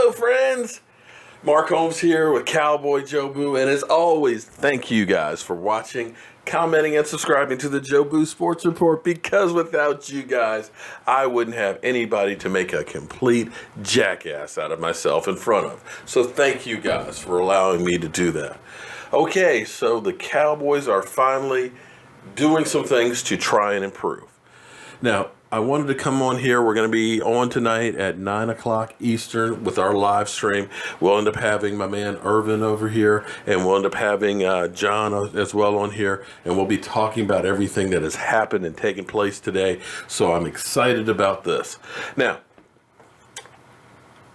Hello, friends. Mark Holmes here with CowboyJobu, and as always, thank you guys for watching, commenting, and subscribing to the Jobu Sports Report, because without you guys, I wouldn't have anybody to make a complete jackass out of myself in front of. So thank you guys for allowing me to do that. Okay, so the Cowboys are finally doing some things to try and improve. Now, I wanted to come on here. We're going to be on tonight at 9 o'clock Eastern with our live stream. We'll end up having my man Irvin over here, and we'll end up having John as well on here, and we'll be talking about everything that has happened and taken place today. So I'm excited about this. Now,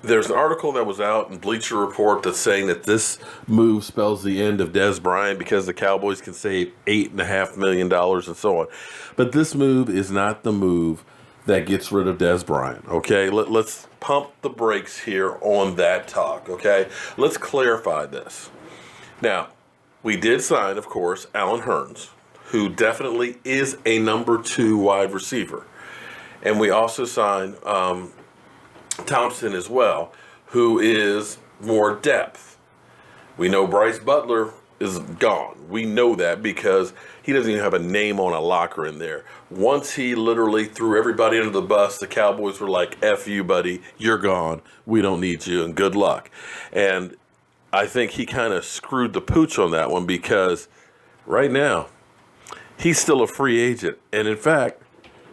there's an article that was out in Bleacher Report that's saying that this move spells the end of Dez Bryant because the Cowboys can save $8.5 million and so on. But this move is not the move that gets rid of Dez Bryant, okay? Let's pump the brakes here on that talk, okay? Let's clarify this. Now, we did sign, of course, Alan Hurns, who definitely is a number 2 wide receiver. And we also signed Thompson as well, who is more depth. We know Bryce Butler is gone. We know that because he doesn't even have a name on a locker in there. Once he literally threw everybody under the bus, the Cowboys were like, F you, buddy, you're gone. We don't need you, and good luck. And I think he kind of screwed the pooch on that one because right now, he's still a free agent. And in fact,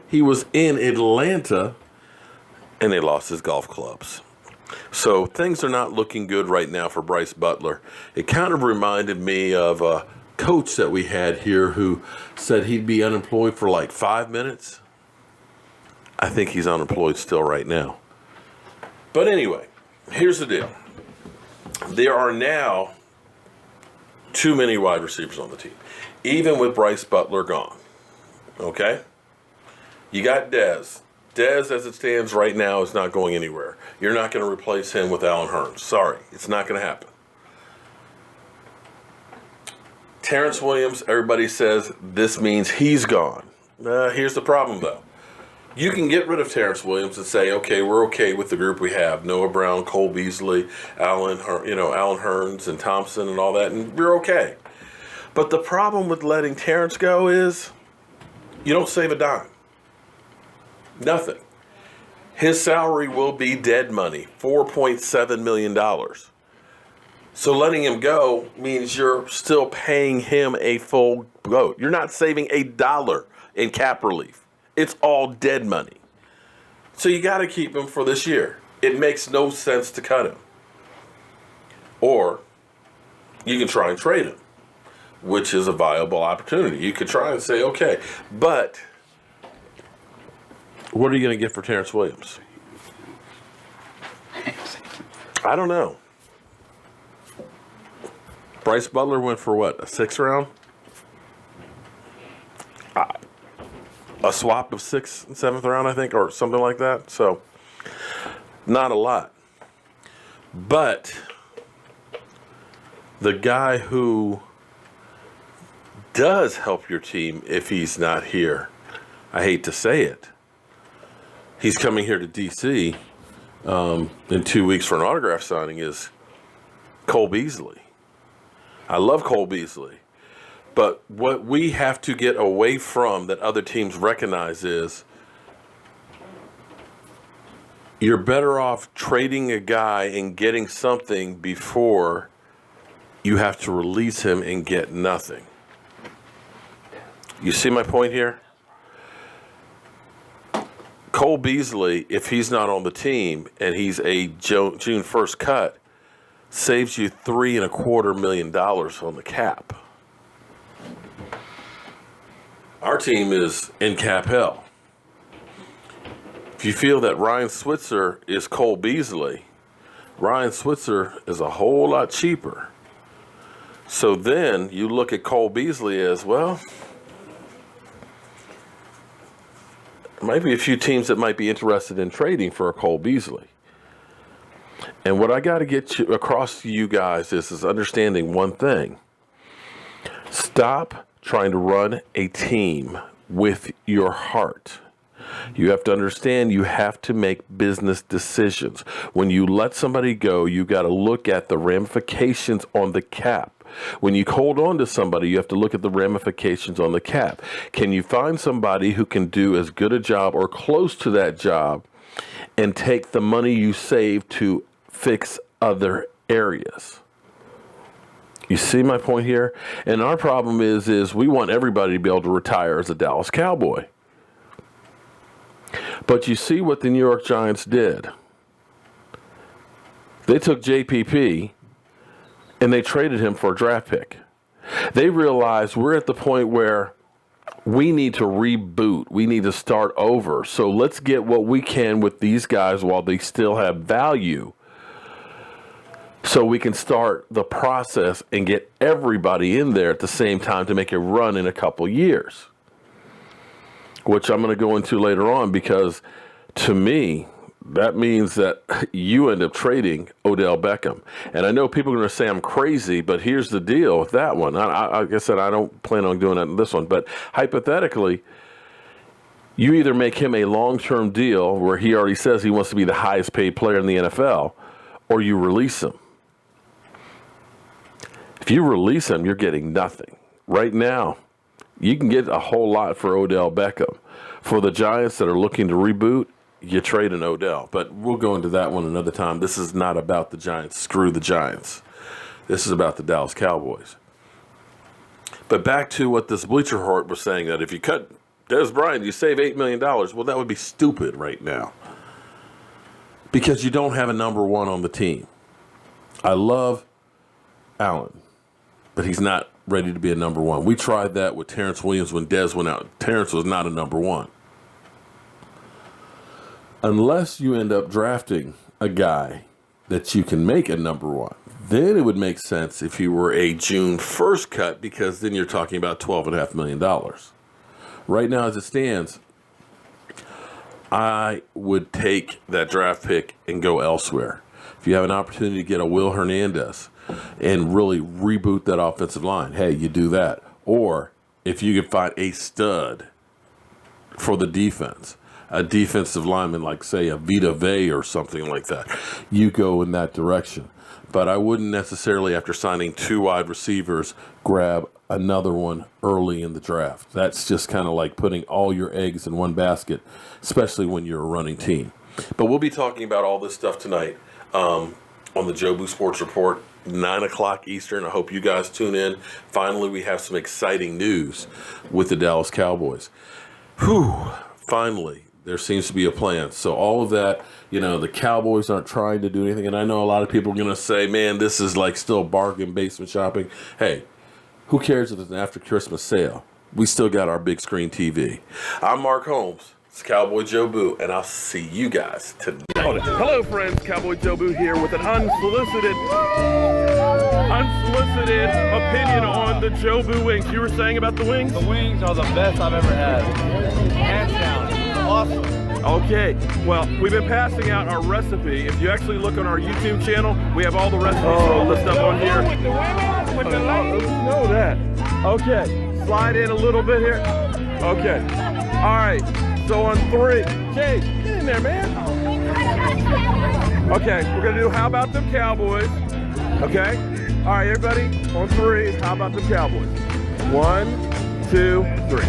he was in Atlanta and they lost his golf clubs. So things are not looking good right now for Bryce Butler. It kind of reminded me of a coach that we had here who said he'd be unemployed for like 5 minutes. I think he's unemployed still right now. But anyway, here's the deal. There are now too many wide receivers on the team, even with Bryce Butler gone. Okay? You got Dez. Dez, as it stands right now, is not going anywhere. You're not going to replace him with Alan Hurns. Sorry, it's not going to happen. Terrence Williams, everybody says this means he's gone. Here's the problem, though. You can get rid of Terrence Williams and say, okay, we're okay with the group we have. Noah Brown, Cole Beasley, Alan Hurns, and Thompson and all that, and we're okay. But the problem with letting Terrence go is you don't save a dime. Nothing. His salary will be dead money, $4.7 million. So letting him go means you're still paying him a full go. You're not saving $1 in cap relief. It's all dead money. So you got to keep him for this year. It makes no sense to cut him. Or you can try and trade him, which is a viable opportunity. You could try and say, okay, but what are you going to get for Terrence Williams? I don't know. Bryce Butler went for what, a 6th round? A swap of 6th and 7th round, I think, or something like that. So, not a lot. But the guy who does help your team if he's not here, I hate to say it, he's coming here to D.C. In 2 weeks for an autograph signing, is Cole Beasley. I love Cole Beasley. But what we have to get away from that other teams recognize is you're better off trading a guy and getting something before you have to release him and get nothing. You see my point here? Cole Beasley, if he's not on the team and he's a June 1st cut, saves you $3.25 million on the cap. Our team is in cap hell. If you feel that Ryan Switzer is Cole Beasley, Ryan Switzer is a whole lot cheaper. So then you look at Cole Beasley as, well, there might be a few teams that might be interested in trading for a Cole Beasley. And what I got to get across to you guys is understanding one thing. Stop trying to run a team with your heart. You have to understand you have to make business decisions. When you let somebody go, you got to look at the ramifications on the cap. When you hold on to somebody, you have to look at the ramifications on the cap. Can you find somebody who can do as good a job or close to that job and take the money you save to fix other areas? You see my point here? And our problem is we want everybody to be able to retire as a Dallas Cowboy. But you see what the New York Giants did. They took JPP and they traded him for a draft pick. They realized we're at the point where we need to reboot. We need to start over. So let's get what we can with these guys while they still have value, so we can start the process and get everybody in there at the same time to make a run in a couple years, which I'm going to go into later on, because to me, that means that you end up trading Odell Beckham. And I know people are going to say I'm crazy, but here's the deal with that one. Like I said, I don't plan on doing that in this one, but hypothetically, you either make him a long-term deal where he already says he wants to be the highest paid player in the NFL, or you release him. If you release him, you're getting nothing. Right now, you can get a whole lot for Odell Beckham. For the Giants that are looking to reboot, you trade an Odell. But we'll go into that one another time. This is not about the Giants. Screw the Giants. This is about the Dallas Cowboys. But back to what this Bleacher Report was saying, that if you cut Dez Bryant, you save $8 million. Well, that would be stupid right now, because you don't have a number one on the team. I love Allen, but he's not ready to be a number one. We tried that with Terrence Williams when Dez went out. Terrence was not a number one. Unless you end up drafting a guy that you can make a number one, then it would make sense if you were a June 1st cut, because then you're talking about $12.5 million. Right now, as it stands, I would take that draft pick and go elsewhere. If you have an opportunity to get a Will Hernandez and really reboot that offensive line, hey, you do that. Or if you could find a stud for the defense, a defensive lineman like, say, a Vita Vea or something like that, you go in that direction. But I wouldn't necessarily, after signing 2 wide receivers, grab another one early in the draft. That's just kind of like putting all your eggs in one basket, especially when you're a running team. But we'll be talking about all this stuff tonight on the Jobu Sports Report, 9 o'clock Eastern. I hope you guys tune in. Finally, we have some exciting news with the Dallas Cowboys. Finally, there seems to be a plan. So all of that, the Cowboys aren't trying to do anything. And I know a lot of people are going to say, man, this is like still bargain basement shopping. Hey, who cares if it's an after Christmas sale? We still got our big screen TV. I'm Mark Holmes. It's CowboyJobu, and I'll see you guys tonight. Hello, friends. CowboyJobu here with an unsolicited opinion on the Jobu wings. You were saying about the wings? The wings are the best I've ever had. Hands down. Awesome. Okay, well, we've been passing out our recipe. If you actually look on our YouTube channel, we have all the recipes for all the stuff on here. With the women, with the ladies. You know that. Okay, slide in a little bit here. Okay, all right, so on 3. Jake, get in there, man. Okay, we're going to do How About Them Cowboys. Okay, all right, everybody, on 3, How About Them Cowboys. 1, 2, 3.